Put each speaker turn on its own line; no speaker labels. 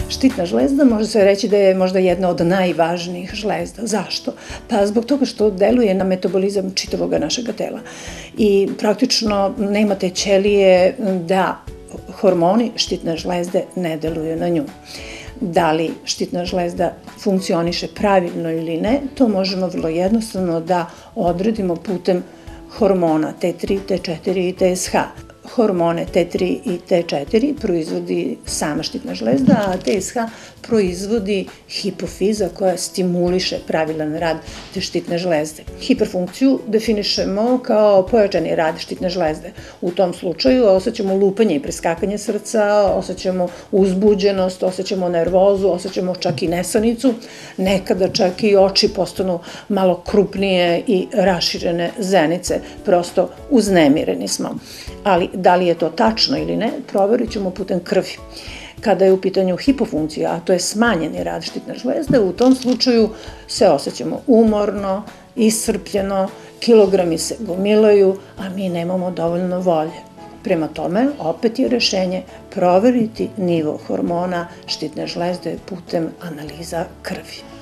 Štitna žlezda može se reći da je možda jedna od najvažnijih žlezda. Zašto? Pa zbog toga što deluje na metabolizam čitavog našeg tela i praktično nema te ćelije da hormoni štitne žlezde ne deluju na nju. Da li štitna žlezda funkcioniše pravilno ili ne, to možemo vrlo jednostavno da odredimo putem hormona T3, T4 i TSH. Hormone T3 i T4 proizvodi sama štitna žlezda, a TSH proizvodi hipofiza koja stimuliše pravilan rad te štitne žlezde. Hiperfunkciju definišemo kao pojačani rad štitne žlezde. U tom slučaju osjećamo lupanje i preskakanje srca, osjećamo uzbuđenost, osjećamo nervozu, osjećamo čak i nesanicu, nekada čak i oči postanu malo krupnije i raširene zenice, prosto uznemireni smo. Ali da li je to tačno ili ne, proverit ćemo putem krvi. Kada je u pitanju hipofunkcija, a to je smanjeni rad štitne žlezde, u tom slučaju se osjećamo umorno, iscrpljeno, kilogrami se gomilaju, a mi nemamo dovoljno volje. Prema tome, opet je rešenje proveriti nivo hormona štitne žlezde putem analiza krvi.